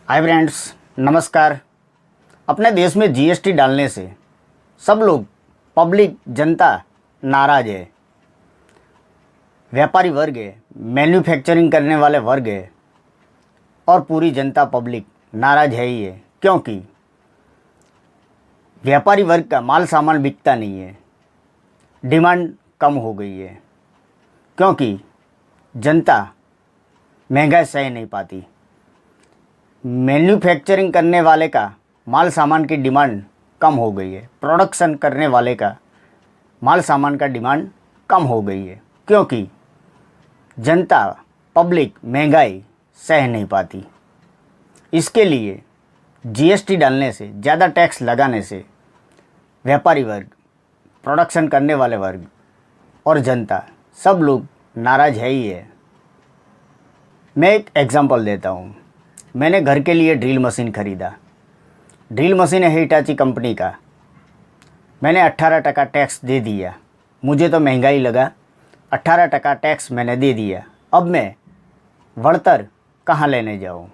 Hi friends, नमस्कार। अपने देश में जीएसटी डालने से सब लोग, पब्लिक, जनता नाराज है। व्यापारी वर्ग है, मैन्युफैक्चरिंग करने वाले वर्ग है और पूरी जनता पब्लिक नाराज है ही है, क्योंकि व्यापारी वर्ग का माल सामान बिकता नहीं है। डिमांड कम हो गई है क्योंकि जनता महंगाई सह नहीं पाती। मैन्युफैक्चरिंग करने वाले का माल सामान की डिमांड कम हो गई है, प्रोडक्शन करने वाले का माल सामान का डिमांड कम हो गई है, क्योंकि जनता पब्लिक महंगाई सह नहीं पाती। इसके लिए जीएसटी डालने से, ज़्यादा टैक्स लगाने से व्यापारी वर्ग, प्रोडक्शन करने वाले वर्ग और जनता सब लोग नाराज है ही है। मैं एक एग्जांपल देता हूँ। मैंने घर के लिए ड्रिल मशीन ख़रीदा। ड्रिल मशीन है हिटाची कंपनी का। मैंने 18% टैक्स दे दिया। मुझे तो महंगाई लगा, 18% टैक्स मैंने दे दिया। अब मैं बढ़तर कहाँ लेने जाऊँ?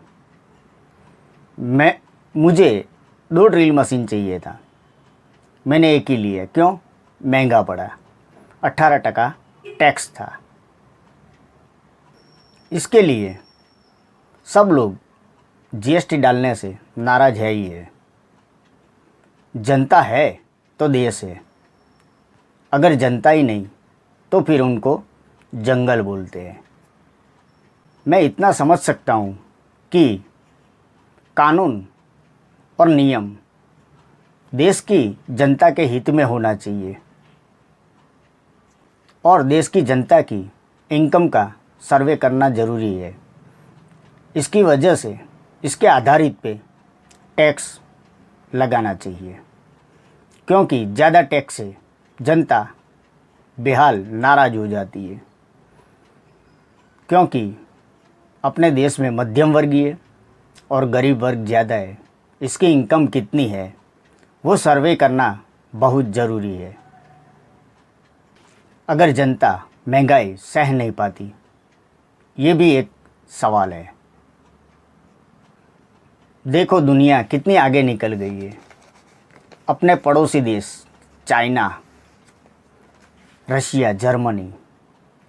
मुझे 2 ड्रिल मशीन चाहिए था, मैंने एक ही लिया। क्यों? महंगा पड़ा, 18% टैक्स था। इसके लिए सब लोग जीएसटी डालने से नाराज है ही है। जनता है तो देश है, अगर जनता ही नहीं तो फिर उनको जंगल बोलते हैं। मैं इतना समझ सकता हूँ कि कानून और नियम देश की जनता के हित में होना चाहिए और देश की जनता की इनकम का सर्वे करना ज़रूरी है। इसकी वजह से, इसके आधारित पे टैक्स लगाना चाहिए, क्योंकि ज़्यादा टैक्स से जनता बेहाल, नाराज हो जाती है। क्योंकि अपने देश में मध्यम वर्गीय और गरीब वर्ग ज़्यादा है। इसकी इनकम कितनी है वो सर्वे करना बहुत ज़रूरी है। अगर जनता महंगाई सह नहीं पाती, ये भी एक सवाल है। देखो दुनिया कितनी आगे निकल गई है। अपने पड़ोसी देश चाइना, रशिया, जर्मनी,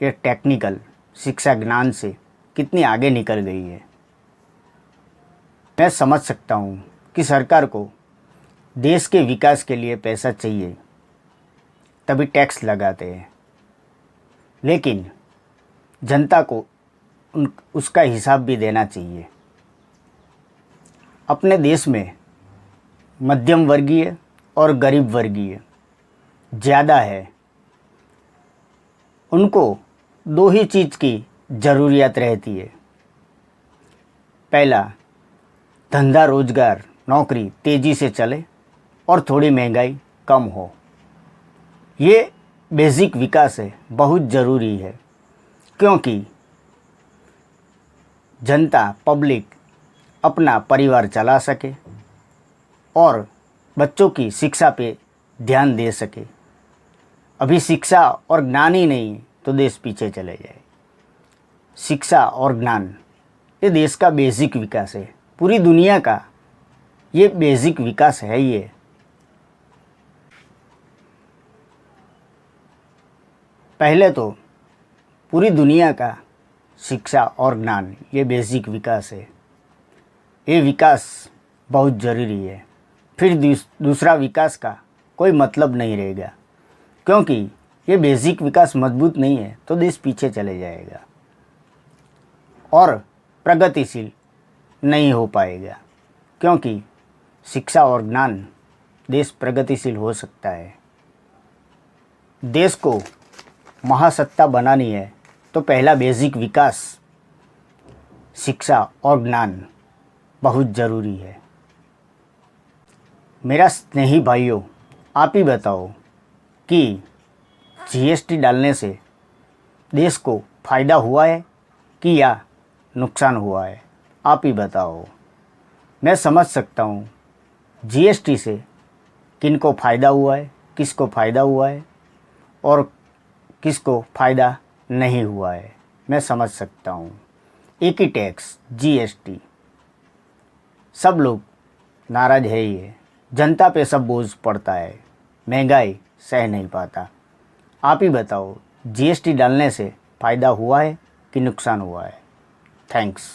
ये टेक्निकल शिक्षा ज्ञान से कितनी आगे निकल गई है। मैं समझ सकता हूँ कि सरकार को देश के विकास के लिए पैसा चाहिए, तभी टैक्स लगाते हैं, लेकिन जनता को उसका हिसाब भी देना चाहिए। अपने देश में मध्यम वर्गीय और गरीब वर्गीय ज़्यादा है। उनको 2 ही चीज़ की ज़रूरियत रहती है। पहला, धंधा रोजगार, नौकरी तेज़ी से चले और थोड़ी महंगाई कम हो। ये बेसिक विकास है, बहुत ज़रूरी है, क्योंकि जनता पब्लिक अपना परिवार चला सके और बच्चों की शिक्षा पे ध्यान दे सके। अभी शिक्षा और ज्ञान ही नहीं तो देश पीछे चले जाए। शिक्षा और ज्ञान ये देश का बेसिक विकास है, पूरी दुनिया का ये बेसिक विकास है ही है। पहले तो पूरी दुनिया का शिक्षा और ज्ञान ये बेसिक विकास है। ये विकास बहुत ज़रूरी है, फिर दूसरा विकास का कोई मतलब नहीं रहेगा, क्योंकि ये बेसिक विकास मजबूत नहीं है तो देश पीछे चले जाएगा और प्रगतिशील नहीं हो पाएगा। क्योंकि शिक्षा और ज्ञान देश प्रगतिशील हो सकता है। देश को महासत्ता बनानी है तो पहला बेसिक विकास शिक्षा और ज्ञान बहुत ज़रूरी है। मेरा स्नेही भाइयों, आप ही बताओ कि जीएसटी डालने से देश को फ़ायदा हुआ है कि या नुकसान हुआ है? आप ही बताओ। मैं समझ सकता हूँ जीएसटी से किनको फ़ायदा हुआ है, किसको फ़ायदा हुआ है और किसको फ़ायदा नहीं हुआ है। मैं समझ सकता हूँ। एक ही टैक्स जीएसटी सब लोग नाराज़ है ही है, जनता पे सब बोझ पड़ता है, महंगाई सह नहीं पाता। आप ही बताओ, जीएसटी डालने से फ़ायदा हुआ है कि नुकसान हुआ है? थैंक्स।